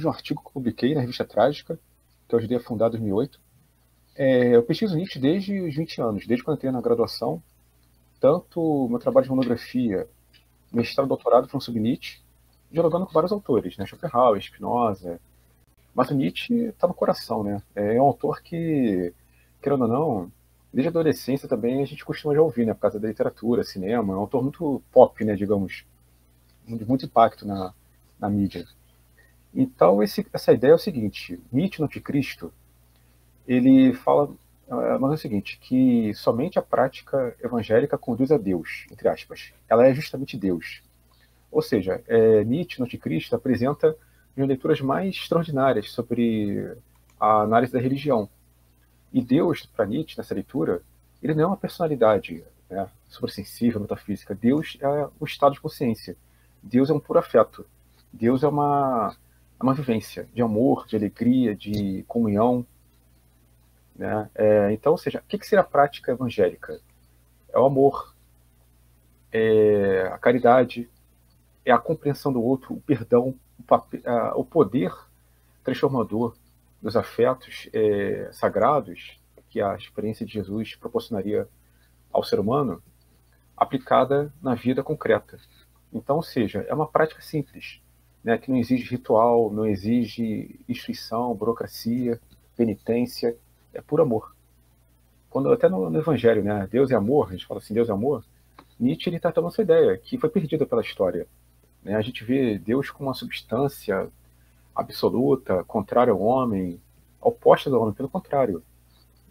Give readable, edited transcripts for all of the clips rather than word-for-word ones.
de um artigo que eu publiquei na revista Trágica, que eu ajudei a fundar em 2008. Eu pesquiso Nietzsche desde os 20 anos, desde quando entrei na graduação. Tanto meu trabalho de monografia, mestrado e doutorado foram sobre Nietzsche, dialogando com vários autores, né? Schopenhauer, Spinoza. Mas o Nietzsche está no coração, né? É um autor que, querendo ou não, desde a adolescência também a gente costuma já ouvir, né? Por causa da literatura, cinema. É um autor muito pop, né? Digamos, de muito impacto na mídia. Então, essa ideia é o seguinte: Nietzsche, no Anticristo, ele fala, mas é o seguinte, que somente a prática evangélica conduz a Deus, entre aspas. Ela é justamente Deus. Ou seja, Nietzsche, no Anticristo, apresenta uma das leituras mais extraordinárias sobre a análise da religião. E Deus, para Nietzsche, nessa leitura, ele não é uma personalidade, né, supersensível, metafísica. Deus é um estado de consciência. Deus é um puro afeto. Deus é uma vivência de amor, de alegria, de comunhão. Né? Então, ou seja, o que seria a prática evangélica? É o amor, é a caridade, é a compreensão do outro, o perdão, o poder transformador dos afetos sagrados que a experiência de Jesus proporcionaria ao ser humano, aplicada na vida concreta. Então, ou seja, é uma prática simples, né, que não exige ritual, não exige instituição, burocracia, penitência, é por amor. Quando até no Evangelho, né, Deus é amor, a gente fala assim, Deus é amor, Nietzsche ele está tomando essa ideia, que foi perdida pela história. Né? A gente vê Deus como uma substância absoluta, contrária ao homem, oposta do homem, pelo contrário.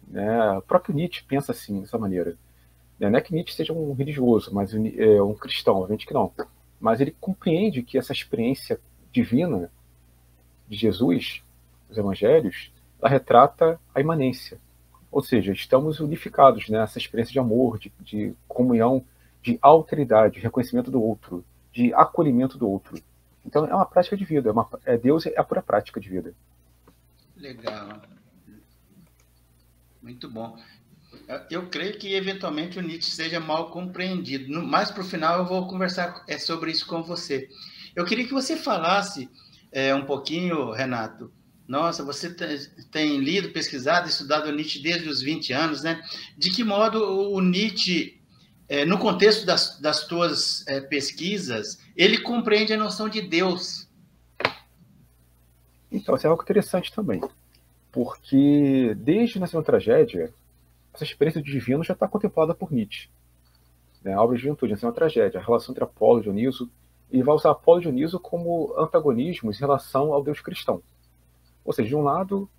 Né? O próprio Nietzsche pensa assim, dessa maneira. Não é que Nietzsche seja um religioso, mas um cristão, obviamente que não. Mas ele compreende que essa experiência divina de Jesus, os evangelhos, ela retrata a imanência. Ou seja, estamos unificados nessa experiência de amor, de comunhão, de alteridade, de reconhecimento do outro, de acolhimento do outro. Então é uma prática de vida, Deus é a pura prática de vida. Legal. Muito bom. Eu creio que eventualmente o Nietzsche seja mal compreendido. Mais para o final eu vou conversar sobre isso com você. Eu queria que você falasse um pouquinho, Renato. Nossa, você tem lido, pesquisado, estudado o Nietzsche desde os 20 anos, né? De que modo o Nietzsche, no contexto das tuas pesquisas, ele compreende a noção de Deus? Então, isso é algo interessante também, porque desde o Nascimento da Tragédia, essa experiência do divino já está contemplada por Nietzsche. Né? A obra de juventude, assim, é uma tragédia, a relação entre Apolo e Dioniso, e vai usar Apolo e Dioniso como antagonismos em relação ao Deus cristão. Ou seja, de um lado,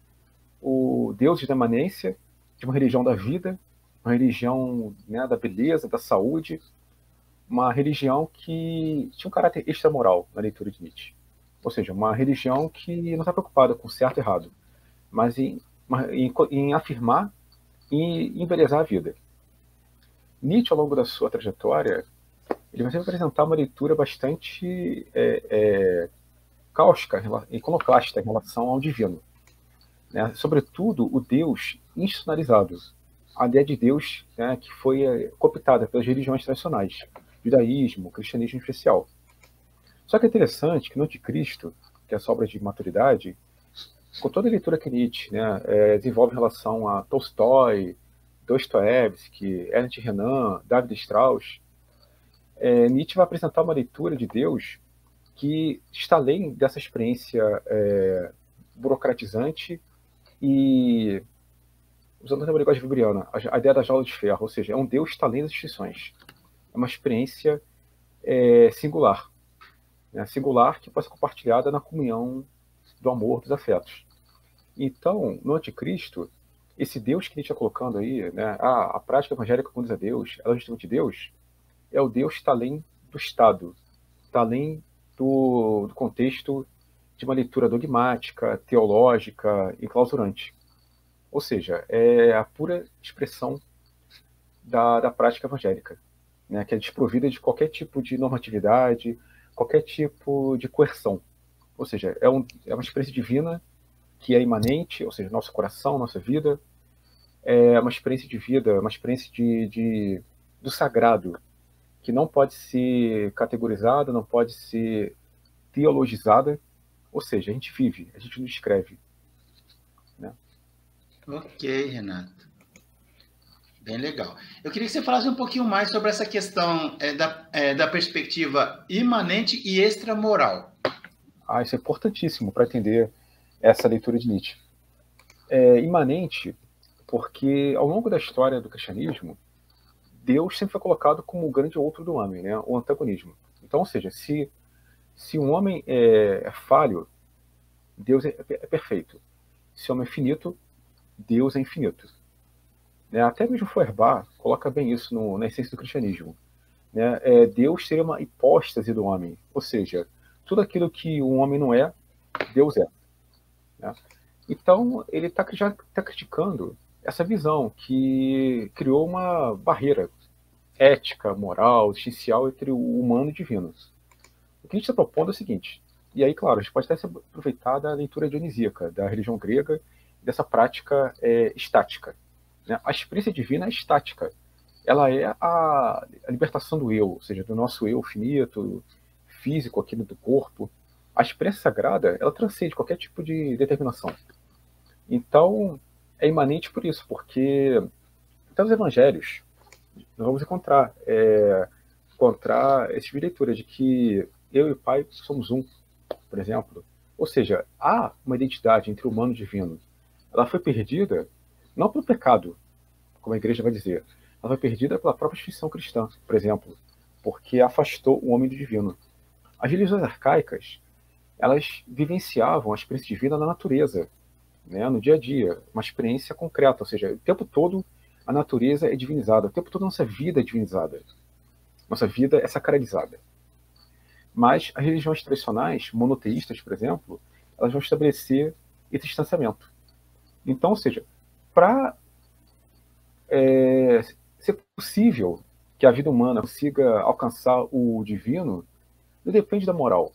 o Deus da imanência, de uma religião da vida, uma religião, né, da beleza, da saúde, uma religião que tinha um caráter extramoral na leitura de Nietzsche. Ou seja, uma religião que não está preocupada com certo e errado, mas em afirmar e embelezar a vida. Nietzsche, ao longo da sua trajetória, ele vai sempre apresentar uma leitura bastante cáustica, iconoclasta em relação ao divino. Né? Sobretudo, o Deus institucionalizado. A ideia de Deus, né, que foi cooptada pelas religiões tradicionais, judaísmo, cristianismo em especial. Só que é interessante que no Anticristo, que é essa obra de maturidade, com toda a leitura que Nietzsche, né, desenvolve em relação a Tolstói, Dostoiévski, Ernest Renan, David Strauss, Nietzsche vai apresentar uma leitura de Deus que está além dessa experiência burocratizante e, usando a linguagem webriana, a ideia da jaula de ferro, ou seja, é um Deus que está além das instituições. É uma experiência singular, né? Singular que pode ser compartilhada na comunhão do amor, dos afetos. Então, no Anticristo, esse Deus que a gente está colocando aí, né, a prática evangélica conduz a Deus, ela é justamente Deus, é o Deus que está além do Estado, está além do contexto de uma leitura dogmática, teológica e clausurante. Ou seja, é a pura expressão da prática evangélica, né, que é desprovida de qualquer tipo de normatividade, qualquer tipo de coerção. Ou seja, é uma experiência divina que é imanente, ou seja, nosso coração, nossa vida, é uma experiência de vida, uma experiência do sagrado, que não pode ser categorizada, não pode ser teologizada, Ou seja, a gente vive, a gente não escreve. Né? Ok, Renato. Bem legal. Eu queria que você falasse um pouquinho mais sobre essa questão da perspectiva imanente e extramoral. Isso é importantíssimo para entender essa leitura de Nietzsche. Imanente, porque ao longo da história do cristianismo, Deus sempre foi colocado como o grande outro do homem, né? O antagonismo. Então, ou seja, se um homem é falho, Deus é perfeito. Se o homem é finito, Deus é infinito. Né? Até mesmo Feuerbach coloca bem isso na essência do cristianismo. Né? Deus seria uma hipóstase do homem, ou seja, tudo aquilo que um homem não é, Deus é. Né? Então, ele já está criticando essa visão que criou uma barreira ética, moral, existencial entre o humano e o divino. O que a gente está propondo é o seguinte, e aí, claro, a gente pode até se aproveitar da leitura dionisíaca, da religião grega, dessa prática estática. Né? A experiência divina é estática. Ela é a libertação do eu, ou seja, do nosso eu finito, físico, aqui do corpo. A experiência sagrada, ela transcende qualquer tipo de determinação. Então, é imanente por isso, porque até nos evangelhos, nós vamos encontrar esse tipo de leitura de que eu e o Pai somos um, por exemplo. Ou seja, há uma identidade entre o humano e o divino. Ela foi perdida não pelo pecado, como a igreja vai dizer, ela foi perdida pela própria instituição cristã, por exemplo, porque afastou o homem do divino. As religiões arcaicas, elas vivenciavam a experiência divina na natureza, né, no dia a dia, uma experiência concreta, ou seja, o tempo todo a natureza é divinizada, o tempo todo a nossa vida é divinizada, nossa vida é sacralizada. Mas as religiões tradicionais, monoteístas, por exemplo, elas vão estabelecer esse distanciamento. Então, ou seja, para ser possível que a vida humana consiga alcançar o divino, não depende da moral,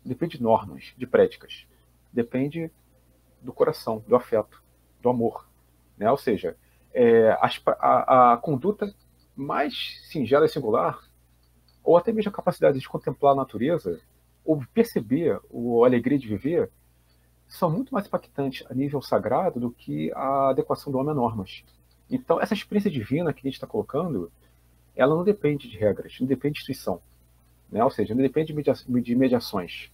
não depende de normas, de prédicas, depende do coração, do afeto, do amor. Né? Ou seja, a conduta mais singela e singular, ou até mesmo a capacidade de contemplar a natureza, ou perceber a alegria de viver, são muito mais impactantes a nível sagrado do que a adequação do homem a normas. Então, essa experiência divina que a gente está colocando, ela não depende de regras, não depende de instituição. Né? Ou seja, não depende de mediações.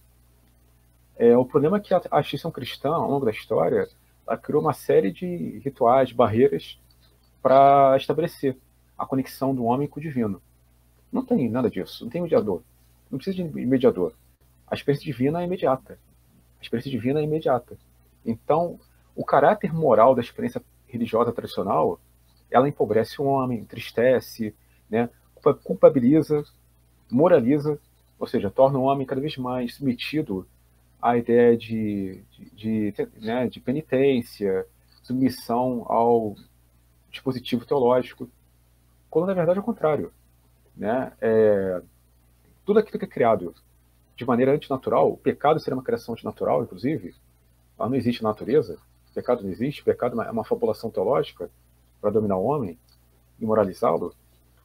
O problema é que a instituição cristã, ao longo da história, ela criou uma série de rituais, barreiras, para estabelecer a conexão do homem com o divino. Não tem nada disso, não tem mediador. Não precisa de mediador. A experiência divina é imediata. A experiência divina é imediata. Então, o caráter moral da experiência religiosa tradicional, ela empobrece o homem, entristece, né, culpabiliza, moraliza, ou seja, torna o homem cada vez mais submetido à ideia de penitência, submissão ao dispositivo teológico, quando na verdade é o contrário. Né? Tudo aquilo que é criado de maneira antinatural, o pecado seria uma criação antinatural, inclusive, ela não existe na natureza, o pecado não existe, o pecado é uma fabulação teológica para dominar o homem e moralizá-lo.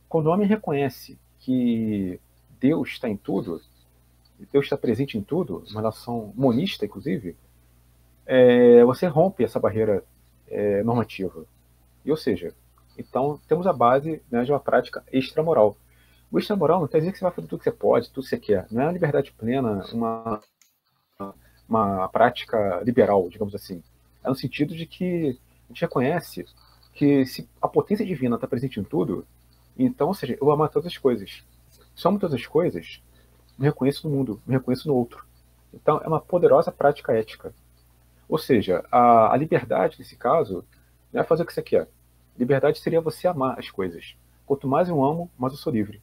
Quando o homem reconhece que Deus está em tudo, Deus está presente em tudo, uma relação monista, inclusive, você rompe essa barreira normativa. E, ou seja, então temos a base, né, de uma prática extramoral. O extramoral não quer dizer que você vai fazer tudo que você pode, tudo que você quer. Não é uma liberdade plena, uma prática liberal, digamos assim. É no sentido de que a gente reconhece que se a potência divina está presente em tudo, então, ou seja, eu amo todas as coisas. Se eu amo todas as coisas, me reconheço no mundo, me reconheço no outro. Então, é uma poderosa prática ética. Ou seja, a liberdade, nesse caso, não é fazer o que você quer. Liberdade seria você amar as coisas. Quanto mais eu amo, mais eu sou livre.